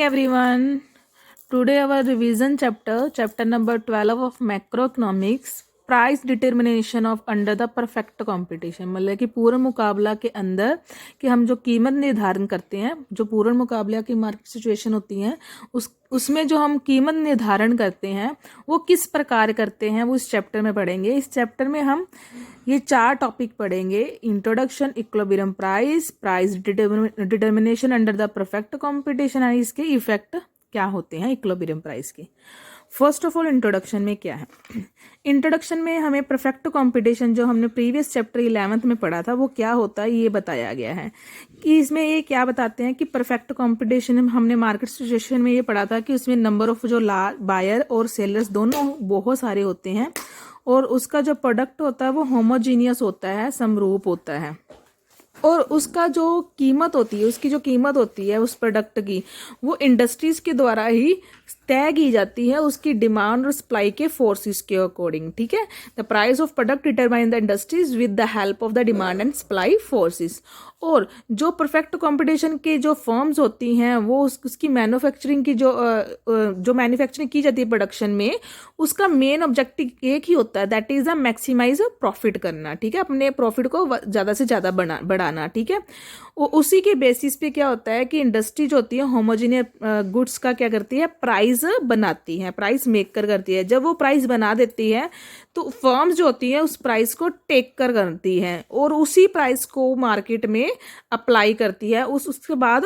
Everyone, today our revision chapter number 12 of macroeconomics, price determination of under the perfect competition. मतलब कि पूर्ण मुकाबला के अंदर कि हम जो कीमत निर्धारण करते हैं, जो पूर्ण मुकाबला की मार्केट सिचुएशन होती है उसमें जो हम कीमत निर्धारण करते हैं वो किस प्रकार करते हैं वो इस चैप्टर में पढ़ेंगे। इस चैप्टर में हम ये 4 टॉपिक पढ़ेंगे: introduction, equilibrium price, price determination under the perfect competition और इसके इफेक्ट क्या होते हैं इक्विलिब्रियम प्राइस के। फर्स्ट ऑफ ऑल इंट्रोडक्शन में क्या है। इंट्रोडक्शन में हमें परफेक्ट कंपटीशन जो हमने प्रीवियस चैप्टर 11th में पढ़ा था वो क्या होता है ये बताया गया है कि इसमें ये क्या बताते हैं कि परफेक्ट कंपटीशन में हमने मार्केट सिचुएशन में ये पढ़ा था कि उसमें नंबर ऑफ जो बायर और सेलर्स दोनों बहुत सारे होते हैं और उसका जो प्रोडक्ट होता है वो होमोजीनियस होता है, समरूप होता है और उसका जो कीमत होती है, उसकी जो कीमत होती है उस प्रोडक्ट की वो इंडस्ट्रीज के द्वारा ही तय की जाती है उसकी डिमांड और सप्लाई के फोर्सेस के अकॉर्डिंग। ठीक है, the price of product determine the industries with the help of the demand and supply forces. और जो परफेक्ट कंपटीशन के जो फर्म्स होती हैं वो उसकी मैन्युफैक्चरिंग की जो मैन्युफैक्चरिंग की जाती है प्रोडक्शन में, उसका मेन ऑब्जेक्टिव एक ही होता है, that is a maximize profit करना। ठीक है, अपने प्रॉफिट को ज़्यादा से ज़्यादा बढ़ाना। ठीक है, उसी के बेसिस पे क्या होता है कि इंडस्ट्री जो होती है होमोजीनियस गुड्स का क्या करती है, प्राइस बनाती है, प्राइस मेक करती है। जब वो प्राइस बना देती है तो फर्म्स जो होती है उस प्राइस को टेक करती हैं और उसी प्राइस को मार्केट में अप्लाई करती है। उसके बाद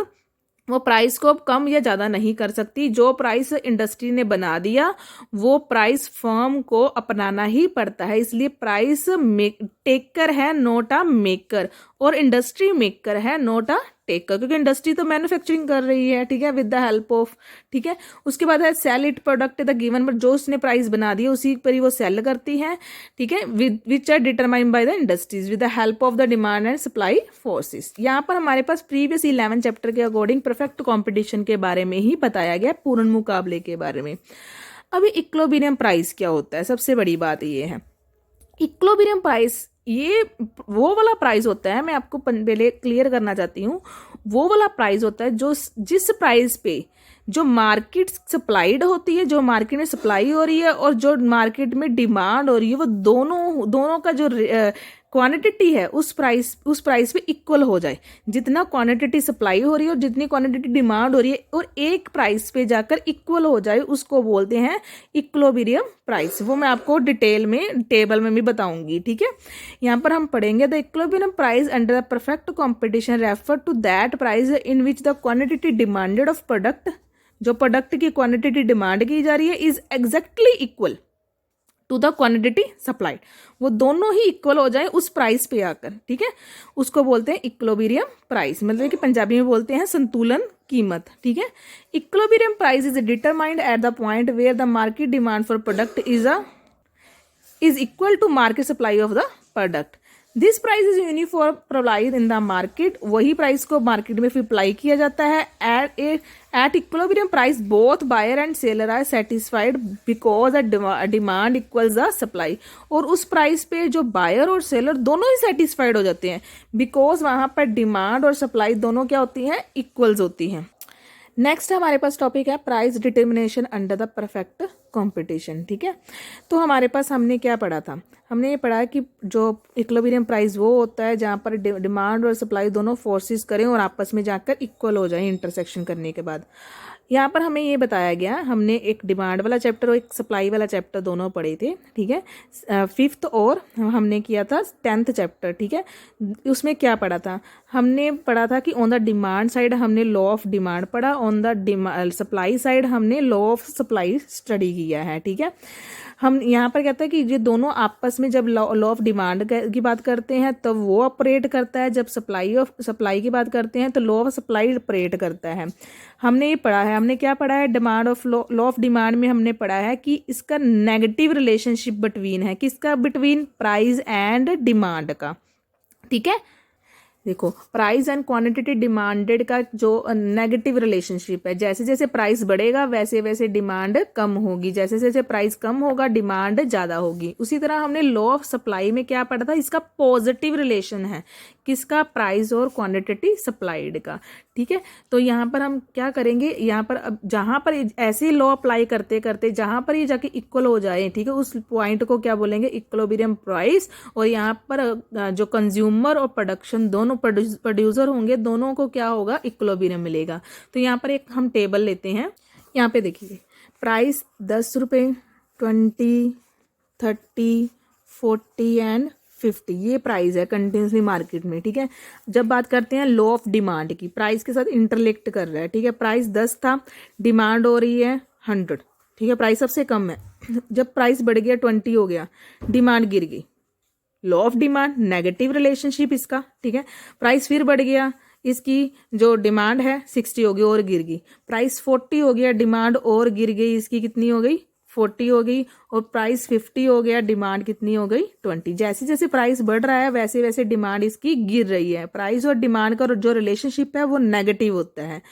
वो प्राइस को अब कम या ज़्यादा नहीं कर सकती। जो प्राइस इंडस्ट्री ने बना दिया वो प्राइस फर्म को अपनाना ही पड़ता है। इसलिए प्राइस टेकर है, नोट अ मेकर, और इंडस्ट्री मेकर है, नोट अ टेकर, क्योंकि इंडस्ट्री तो मैन्युफैक्चरिंग कर रही है। ठीक है, विद द हेल्प ऑफ, ठीक है, उसके बाद है sell it product the given, but जो उसने प्राइस बना दी उसी पर ही वो सेल करती है। ठीक है, which are determined by the industries with the help of the demand and supply forces. यहाँ पर हमारे पास प्रीवियस 11 चैप्टर के अकॉर्डिंग परफेक्ट कॉम्पिटिशन के बारे में ही बताया गया, पूर्ण मुकाबले के बारे में। अभी इक्विलिब्रियम प्राइस क्या होता है, सबसे बड़ी बात ये है। इक्विलिब्रियम प्राइस ये वो वाला प्राइस होता है, मैं आपको पहले क्लियर करना चाहती हूँ, वो वाला प्राइस होता है जो जिस प्राइस पे जो मार्केट सप्लाइड होती है, जो मार्केट में सप्लाई हो रही है और जो मार्केट में डिमांड हो रही है, वो दोनों का जो क्वांटिटी है उस प्राइस पे इक्वल हो जाए। जितना क्वांटिटी सप्लाई हो रही है और जितनी क्वांटिटी डिमांड हो रही है और एक प्राइस पे जाकर इक्वल हो जाए, उसको बोलते हैं इक्विलिब्रियम प्राइस। वो मैं आपको डिटेल में टेबल में भी बताऊंगी। ठीक है, यहाँ पर हम पढ़ेंगे the equilibrium price under the perfect competition refer to that price in which the quantity demanded of product, जो प्रोडक्ट की क्वांटिटी डिमांड की जा रही है, is exactly equal to the quantity supplied. वो दोनों ही इक्वल हो जाए उस प्राइस पे आकर। ठीक है, उसको बोलते हैं इक्विलिब्रियम प्राइस, मतलब कि पंजाबी में बोलते हैं संतुलन कीमत। ठीक है, equilibrium price is determined at the point where the market demand for product is equal to market supply of the product. This price is uniform applied in the market. वही प्राइस को मार्केट में फिर apply किया जाता है। At equilibrium price both buyer and seller are satisfied because demand equals the supply. और उस price पे जो बायर और सेलर दोनों ही सेटिस्फाइड हो जाते हैं, बिकॉज वहां पर डिमांड और सप्लाई दोनों क्या होती हैं, इक्वल्स होती हैं। नेक्स्ट हमारे पास टॉपिक है price determination under the perfect competition. ठीक है, तो हमारे पास हमने क्या पढ़ा था, हमने ये पढ़ा कि जो इक्विलिब्रियम प्राइस वो होता है जहाँ पर डिमांड और सप्लाई दोनों फोर्सेस करें और आपस में जाकर इक्वल हो जाए इंटरसेक्शन करने के बाद। यहाँ पर हमें ये बताया गया, हमने एक डिमांड वाला चैप्टर और एक सप्लाई वाला चैप्टर दोनों पढ़े थे। ठीक है, 5th और हमने किया था 10th चैप्टर। ठीक है, उसमें क्या पढ़ा था, हमने पढ़ा था कि ऑन द डिमांड साइड हमने लॉ ऑफ डिमांड पढ़ा, ऑन द सप्लाई साइड हमने लॉ ऑफ सप्लाई स्टडी किया है। ठीक है, हम यहाँ पर कहते हैं कि ये दोनों आपस में जब लॉ ऑफ डिमांड की बात करते हैं तब वो ऑपरेट करता है, जब सप्लाई की बात करते हैं तो लॉ ऑफ सप्लाई ऑपरेट करता है। हमने ये पढ़ा है, हमने क्या पढ़ा है, demand of law of demand में हमने पढ़ा है कि इसका नेगेटिव रिलेशनशिप बिटवीन है, किसका, बिटवीन प्राइस एंड डिमांड का। ठीक है, देखो प्राइस एंड क्वांटिटी डिमांडेड का जो नेगेटिव रिलेशनशिप है, जैसे जैसे प्राइस बढ़ेगा वैसे वैसे डिमांड कम होगी, जैसे जैसे प्राइस कम होगा डिमांड ज्यादा होगी। उसी तरह हमने लॉ ऑफ सप्लाई में क्या पढ़ा था, इसका पॉजिटिव रिलेशन है, किसका, प्राइस और क्वांटिटी सप्लाइड का। ठीक है, तो यहाँ पर हम क्या करेंगे, यहाँ पर अब जहां पर ऐसे लॉ अप्लाई करते करते जहां पर ये जाके इक्वल हो जाए, ठीक है, उस पॉइंट को क्या बोलेंगे, इक्विलिब्रियम प्राइस। और यहाँ पर जो कंज्यूमर और प्रोडक्शन दोनों प्रोड्यूसर होंगे, दोनों को क्या होगा, इक्विलिब्रियम मिलेगा। तो यहाँ पर एक हम टेबल लेते हैं, यहाँ पे देखिए प्राइस 10 रुपये, 20, 30, 40 एंड 50, ये प्राइस है कंटिन्यूसली मार्केट में। ठीक है, जब बात करते हैं लॉ ऑफ डिमांड की, प्राइस के साथ इंटरलेक्ट कर रहा है। ठीक है, प्राइस 10 था, डिमांड हो रही है 100। ठीक है, प्राइस सबसे कम है। जब प्राइस बढ़ गया 20 हो गया, डिमांड गिर गई, law of demand, negative relationship इसका। ठीक है, प्राइस फिर बढ़ गया, इसकी जो डिमांड है 60 हो गई और गिर गई, प्राइस 40 हो गया, डिमांड और गिर गई, इसकी कितनी हो गई, 40 हो गई, और प्राइस 50 हो गया, डिमांड कितनी हो गई, 20। जैसे जैसे प्राइस बढ़ रहा है वैसे वैसे डिमांड इसकी गिर रही है। प्राइस और डिमांड का जो रिलेशनशिप है वो नेगेटिव होता है।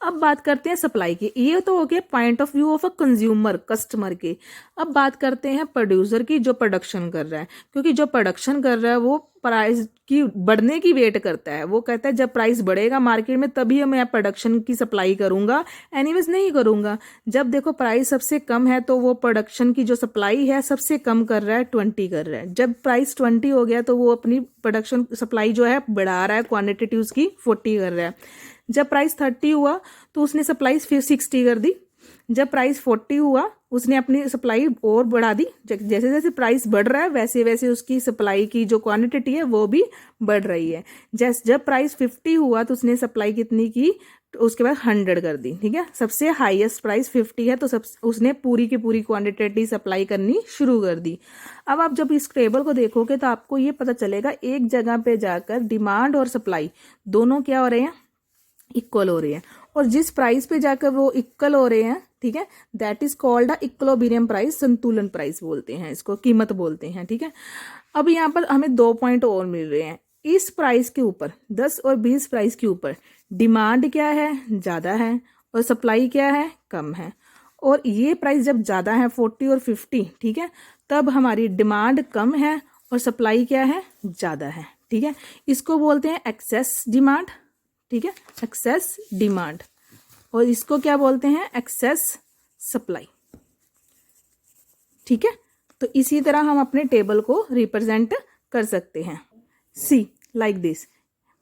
अब बात करते हैं सप्लाई की, ये तो हो गया point of view of a consumer, customer के। अब बात करते हैं प्रोड्यूसर की, जो प्रोडक्शन कर रहा है, क्योंकि जो प्रोडक्शन कर रहा है वो प्राइस की बढ़ने की वेट करता है। वो कहता है जब प्राइस बढ़ेगा मार्केट में तभी मैं प्रोडक्शन की सप्लाई करूंगा, एनीवेज नहीं करूंगा। जब देखो प्राइस सबसे कम है तो वो प्रोडक्शन की जो सप्लाई है सबसे कम कर रहा है, 20 कर रहा है। जब प्राइस 20 हो गया तो वो अपनी प्रोडक्शन सप्लाई जो है बढ़ा रहा है, क्वांटिटी उसकी 40 कर रहा है। जब प्राइस 30 हुआ तो उसने सप्लाई फिर 60 कर दी। जब प्राइस 40 हुआ उसने अपनी सप्लाई और बढ़ा दी। जैसे जैसे प्राइस बढ़ रहा है वैसे वैसे उसकी सप्लाई की जो क्वांटिटी है वो भी बढ़ रही है। जब प्राइस 50 हुआ तो उसने सप्लाई कितनी की, तो उसके बाद 100 कर दी। ठीक है, सबसे हाईएस्ट प्राइस 50 है तो उसने पूरी की पूरी क्वांटिटी सप्लाई करनी शुरू कर दी। अब आप जब इस टेबल को देखोगे तो आपको ये पता चलेगा एक जगह पे जाकर डिमांड और सप्लाई दोनों क्या हो रहे हैं, इक्वल हो रही है। और जिस प्राइस पे जाकर वो इक्वल हो रहे हैं, ठीक है, that is called a equilibrium price, संतुलन प्राइस बोलते हैं इसको, कीमत बोलते हैं। ठीक है, अब यहाँ पर हमें 2 पॉइंट और मिल रहे हैं। इस प्राइस के ऊपर 10 और 20 प्राइस के ऊपर डिमांड क्या है, ज्यादा है, और सप्लाई क्या है, कम है। और ये प्राइस जब ज्यादा है 40 और 50, ठीक है, तब हमारी डिमांड कम है और सप्लाई क्या है, ज्यादा है। ठीक है, इसको बोलते हैं एक्सेस डिमांड। ठीक है, एक्सेस डिमांड, और इसको क्या बोलते हैं, एक्सेस सप्लाई। ठीक है, तो इसी तरह हम अपने टेबल को रिप्रेजेंट कर सकते हैं। सी लाइक दिस,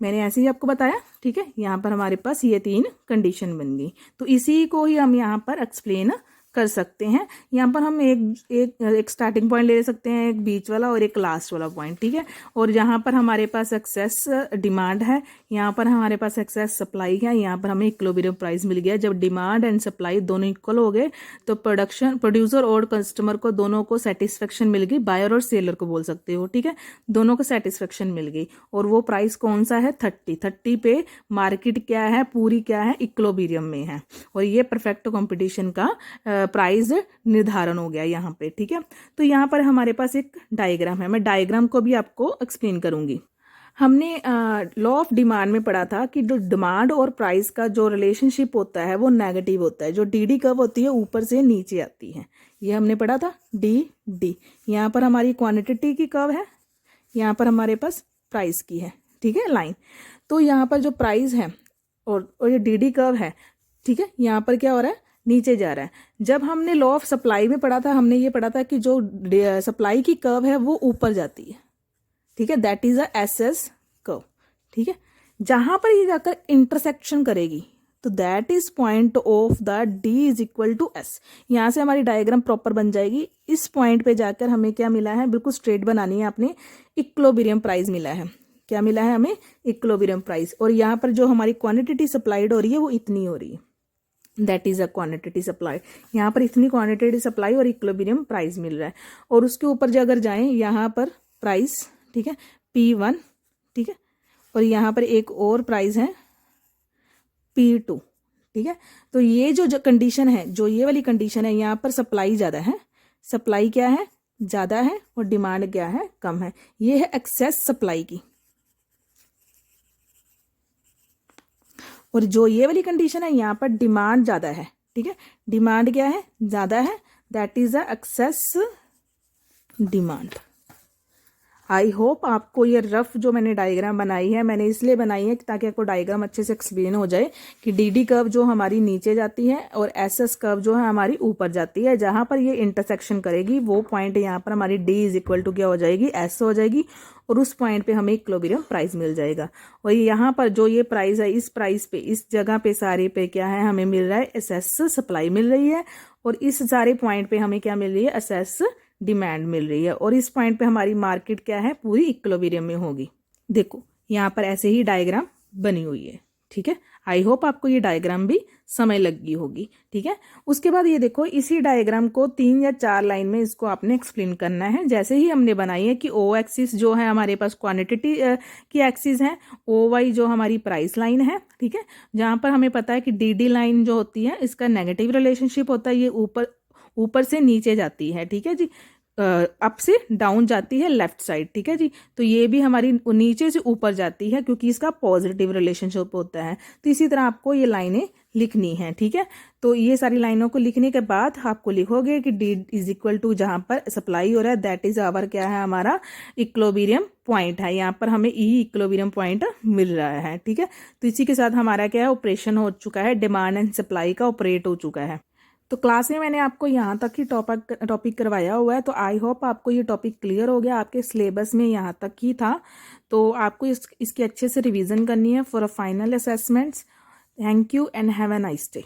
मैंने ऐसे ही आपको बताया। ठीक है, यहाँ पर हमारे पास ये 3 कंडीशन बन गई, तो इसी को ही हम यहाँ पर एक्सप्लेन कर सकते हैं। यहाँ पर हम एक स्टार्टिंग पॉइंट ले सकते हैं, एक बीच वाला और एक लास्ट वाला पॉइंट। ठीक है, और यहाँ पर हमारे पास एक्सेस डिमांड है, यहाँ पर हमारे पास एक्सेस सप्लाई है, यहाँ पर हमें इक्विलिब्रियम प्राइस मिल गया। जब डिमांड एंड सप्लाई दोनों इक्वल हो गए तो प्रोड्यूसर और कस्टमर को दोनों को सेटिस्फेक्शन मिल गई, बायर और सेलर को बोल सकते हो। ठीक है, दोनों को सेटिस्फेक्शन मिल गई, और वो प्राइस कौन सा है, 30 पे मार्केट क्या है, पूरी क्या है, इक्विलिब्रियम में है, और ये परफेक्ट कॉम्पिटिशन का प्राइस निर्धारण हो गया यहाँ पे। ठीक है, तो यहाँ पर हमारे पास एक डायग्राम है, मैं डायग्राम को भी आपको एक्सप्लेन करूंगी। हमने लॉ ऑफ डिमांड में पढ़ा था कि जो डिमांड और प्राइस का जो रिलेशनशिप होता है वो नेगेटिव होता है। जो डी कर्व होती है ऊपर से नीचे आती है, ये हमने पढ़ा था डी। यहाँ पर हमारी क्वांटिटी की कर्व है, यहाँ पर हमारे पास प्राइस की है। ठीक है, लाइन। तो यहाँ पर जो प्राइस है और ये डी कर्व है, ठीक है, यहाँ पर क्या हो रहा है, नीचे जा रहा है। जब हमने लॉ ऑफ सप्लाई में पढ़ा था, हमने ये पढ़ा था कि जो सप्लाई की कर्व है वो ऊपर जाती है। ठीक है, that is a SS curve. ठीक है, जहां पर ये जाकर इंटरसेक्शन करेगी तो that is point of the D is equal to S. यहां से हमारी डायग्राम प्रॉपर बन जाएगी। इस पॉइंट पे जाकर हमें क्या मिला है, बिल्कुल स्ट्रेट बनानी है आपने, इक्विलिब्रियम प्राइस मिला है। क्या मिला है हमें, इक्विलिब्रियम प्राइस। और यहाँ पर जो हमारी क्वांटिटी सप्लाइड हो रही है वो इतनी हो रही है, that is a quantity supply. यहाँ पर इतनी क्वांटिटी सप्लाई और इक्विलिब्रियम प्राइस मिल रहा है। और उसके ऊपर जो अगर जाएं, यहाँ पर प्राइस, ठीक है, P1, ठीक है, और यहाँ पर एक और प्राइस है P2। ठीक है, तो ये जो कंडीशन है, जो ये वाली कंडीशन है, यहाँ पर सप्लाई ज्यादा है, सप्लाई क्या है, ज्यादा है, और डिमांड क्या है, कम है। ये है एक्सेस सप्लाई की। और जो ये वाली कंडीशन है यहाँ पर डिमांड ज़्यादा है, ठीक है, डिमांड क्या है, ज़्यादा है, that is a excess demand. I hope आपको ये रफ जो मैंने डायग्राम बनाई है, मैंने इसलिए बनाई है ताकि आपको डायग्राम अच्छे से एक्सप्लेन हो जाए कि डी कर्व जो हमारी नीचे जाती है और एस कर्व जो है हमारी ऊपर जाती है, जहां पर ये इंटरसेक्शन करेगी वो पॉइंट यहाँ पर हमारी डी इज इक्वल टू क्या हो जाएगी, एस हो जाएगी, और उस पॉइंट पे हमें इक्विलिब्रियम प्राइस मिल जाएगा। और यहाँ पर जो ये प्राइस है, इस प्राइस पे, इस जगह पे सारे पे क्या है, हमें मिल रहा है एसएस सप्लाई मिल रही है, और इस सारे पॉइंट पे हमें क्या मिल रही है, एसएस डिमांड मिल रही है, और इस पॉइंट पे हमारी मार्केट क्या है, पूरी इक्विलिब्रियम में होगी। देखो यहाँ पर ऐसे ही डायग्राम बनी हुई है, ठीक है। आई होप आपको ये डायग्राम भी समय लग गई होगी, ठीक है। उसके बाद ये देखो, इसी डायग्राम को 3 या 4 लाइन में इसको आपने एक्सप्लेन करना है। जैसे ही हमने बनाई है कि ओ एक्सिस जो है हमारे पास क्वांटिटी की एक्सिस है, ओ वाई जो हमारी प्राइस लाइन है, ठीक है, जहां पर हमें पता है कि डी डी लाइन जो होती है इसका नेगेटिव रिलेशनशिप होता है, ये ऊपर से नीचे जाती है, ठीक है जी, अप से डाउन जाती है लेफ्ट साइड, ठीक है जी। तो ये भी हमारी नीचे से ऊपर जाती है क्योंकि इसका पॉजिटिव रिलेशनशिप होता है। तो इसी तरह आपको ये लाइनें लिखनी है, ठीक है। तो ये सारी लाइनों को लिखने के बाद आपको लिखोगे कि डी इज इक्वल टू जहां पर सप्लाई हो रहा है दैट इज आवर क्या है, हमारा इक्विलिब्रियम पॉइंट है, यहाँ पर हमें ई इक्विलिब्रियम पॉइंट मिल रहा है, ठीक है। तो इसी के साथ हमारा क्या है, ऑपरेशन हो चुका है, डिमांड एंड सप्लाई का ऑपरेट हो चुका है। तो क्लास में मैंने आपको यहाँ तक ही टॉपिक करवाया हुआ है, तो आई होप आपको ये टॉपिक क्लियर हो गया, आपके सिलेबस में यहाँ तक ही था। तो आपको इसकी अच्छे से रिवीजन करनी है for a final assessments. Thank you and have a nice day.